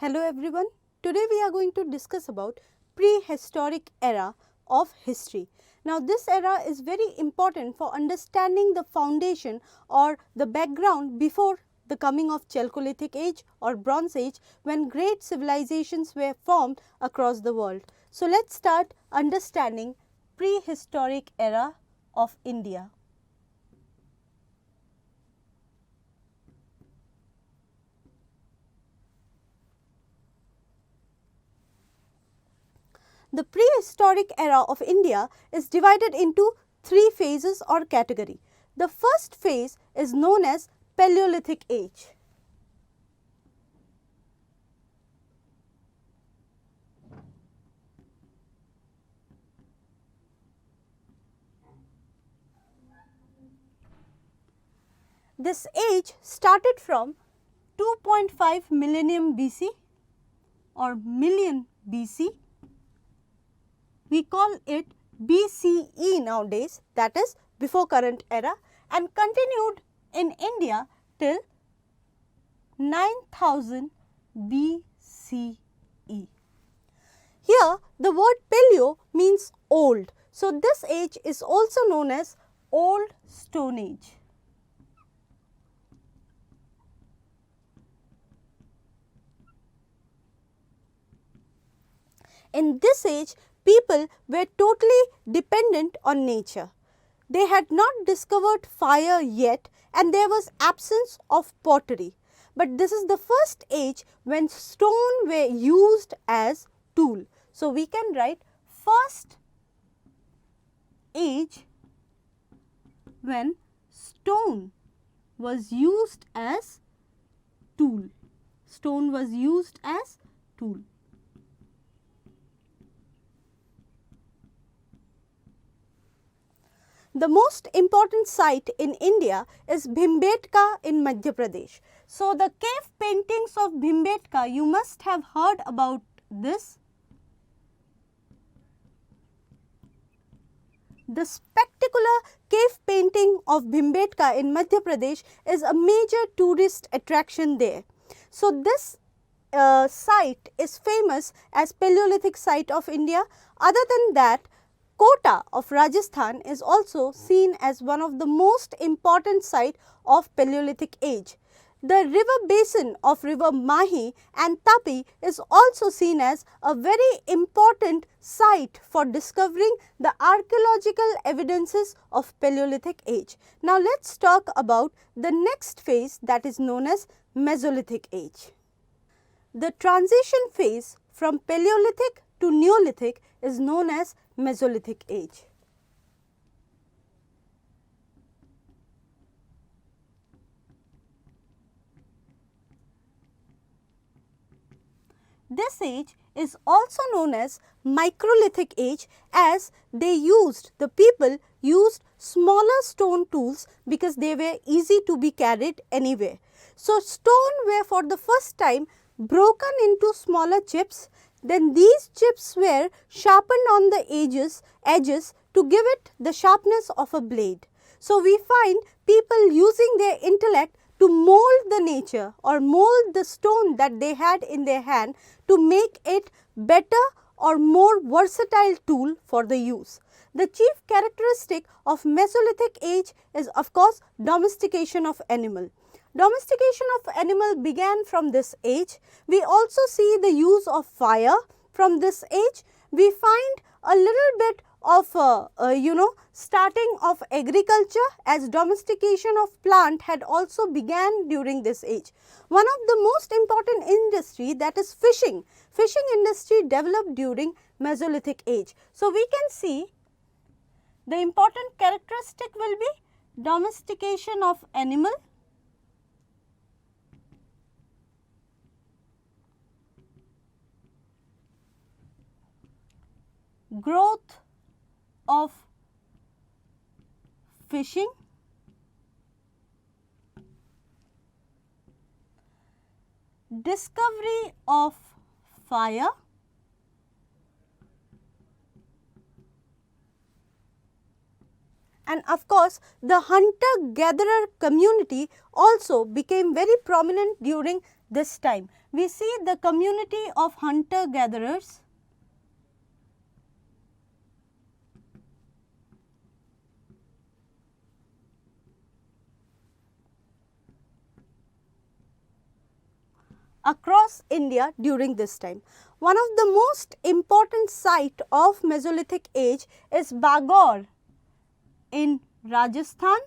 Hello everyone. Today we are going to discuss about prehistoric era of history. Now this era is very important for understanding the foundation or the background before the coming of Chalcolithic Age or Bronze Age, when great civilizations were formed across the world. So let's start understanding prehistoric era of India. The prehistoric era of India is divided into three phases or category. The first phase is known as Paleolithic Age. This age started from 2.5 millennium BC or million BC. We call it BCE nowadays, that is before current era, and continued in India till 9000 BCE. Here the word Paleo means old. So this age is also known as Old Stone Age. In this age, people were totally dependent on nature. They had not discovered fire yet and there was absence of pottery. But this is the first age when stone were used as tool. So we can write first age when stone was used as tool. Stone was used as tool. The most important site in India is Bhimbetka in Madhya Pradesh. So the cave paintings of Bhimbetka, you must have heard about this. The spectacular cave painting of Bhimbetka in Madhya Pradesh is a major tourist attraction there. So this site is famous as Paleolithic site of India. Other than that, Kota of Rajasthan is also seen as one of the most important sites of Paleolithic Age. The river basin of river Mahi and Tapi is also seen as a very important site for discovering the archaeological evidences of Paleolithic Age. Now let's talk about the next phase, that is known as Mesolithic Age. The transition phase from Paleolithic to Neolithic is known as Mesolithic Age. This age is also known as Microlithic Age, as the people used smaller stone tools because they were easy to be carried anywhere. So stone were for the first time broken into smaller chips. Then these chips were sharpened on the edges to give it the sharpness of a blade. So we find people using their intellect to mold the nature or mold the stone that they had in their hand to make it better or more versatile tool for the use. The chief characteristic of Mesolithic Age is of course domestication of animal. Domestication of animal began from this age. We also see the use of fire from this age. We find a little bit of starting of agriculture, as domestication of plant had also began during this age. One of the most important industry, that is fishing. Fishing industry developed during Mesolithic Age. So we can see the important characteristic will be domestication of animal, growth of fishing, discovery of fire, And of course, the hunter-gatherer community also became very prominent during this time. We see the community of hunter-gatherers across India during this time. One of the most important site of Mesolithic age is Bagor in Rajasthan,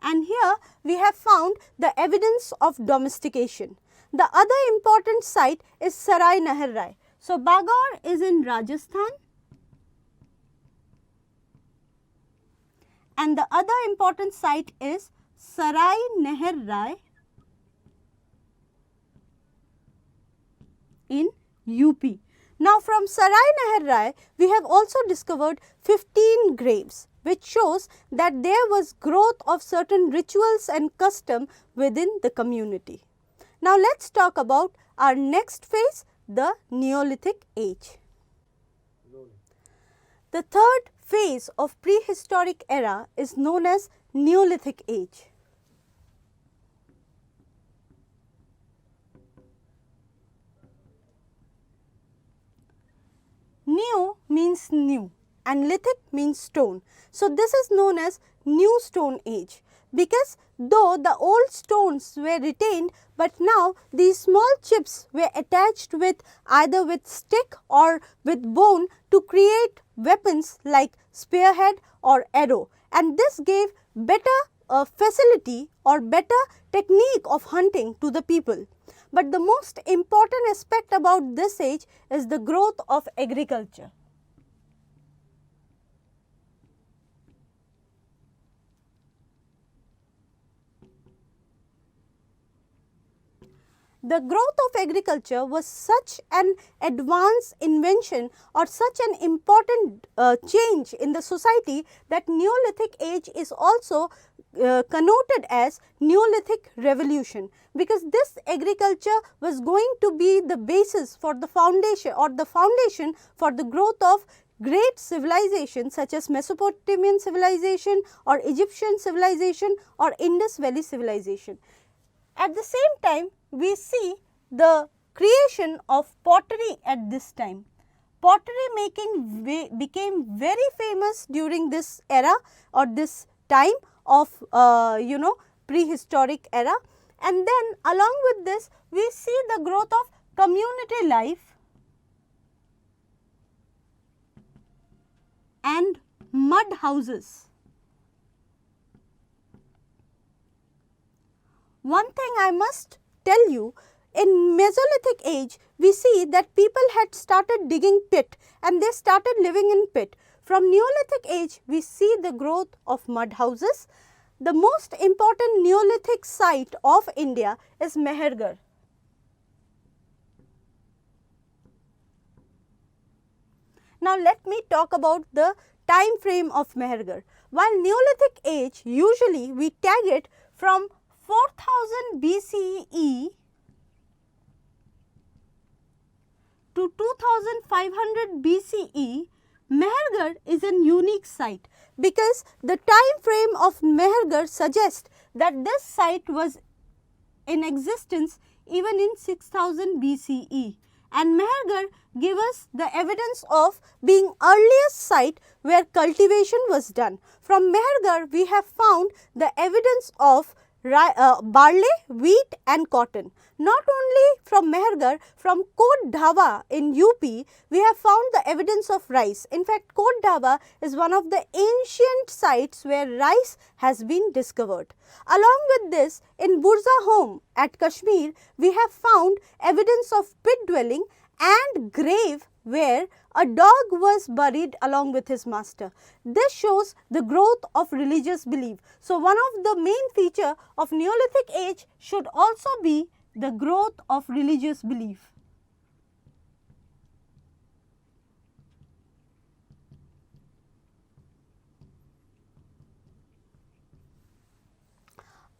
and here we have found the evidence of domestication. The other important site is Sarai Nahr Rai. So, Bagor is in Rajasthan, and the other important site is Sarai Nahr Rai in UP. Now, from Sarai Nahr Rai, we have also discovered 15 graves, which shows that there was growth of certain rituals and custom within the community. Now, let us talk about our next phase, the Neolithic age. The third phase of prehistoric era is known as Neolithic age. Neo means new and lithic means stone. So, this is known as New Stone Age, because though the old stones were retained, but now these small chips were attached with either with stick or with bone to create weapons like spearhead or arrow, and this gave better facility or better technique of hunting to the people. But the most important aspect about this age is the growth of agriculture. The growth of agriculture was such an advanced invention or such an important change in the society that Neolithic age is also connoted as Neolithic revolution, because this agriculture was going to be the basis for the foundation or the foundation for the growth of great civilizations such as Mesopotamian civilization or Egyptian civilization or Indus Valley civilization. At the same time, we see the creation of pottery at this time. Pottery making became very famous during this era or this time of prehistoric era, and then along with this we see the growth of community life and mud houses. One thing I must tell you, in Mesolithic age we see that people had started digging pit and they started living in pit. From Neolithic age we see the growth of mud houses. The most important Neolithic site of India is Mehergarh. Now, let me talk about the time frame of Mehergarh. While Neolithic age usually we tag it from 4000 BCE to 2500 BCE, Mehergarh is a unique site, because the time frame of Mehergarh suggests that this site was in existence even in 6000 BCE, and Mehergarh gives us the evidence of being earliest site where cultivation was done. From Mehergarh we have found the evidence of barley, wheat and cotton. Not only from Mehergarh, from Kot Dhava in UP, we have found the evidence of rice. In fact, Kot Dhava is one of the ancient sites where rice has been discovered. Along with this, in Burza home at Kashmir, we have found evidence of pit dwelling and grave where a dog was buried along with his master. This shows the growth of religious belief. So, one of the main feature of Neolithic age should also be the growth of religious belief.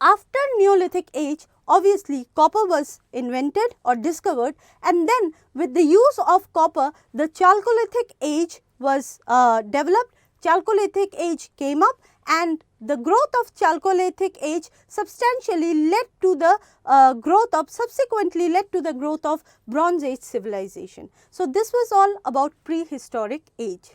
After Neolithic age, obviously copper was invented or discovered, and then with the use of copper the Chalcolithic age was developed. Chalcolithic age came up, and the growth of Chalcolithic age substantially led to the subsequently led to the growth of Bronze Age civilization. So, this was all about prehistoric age.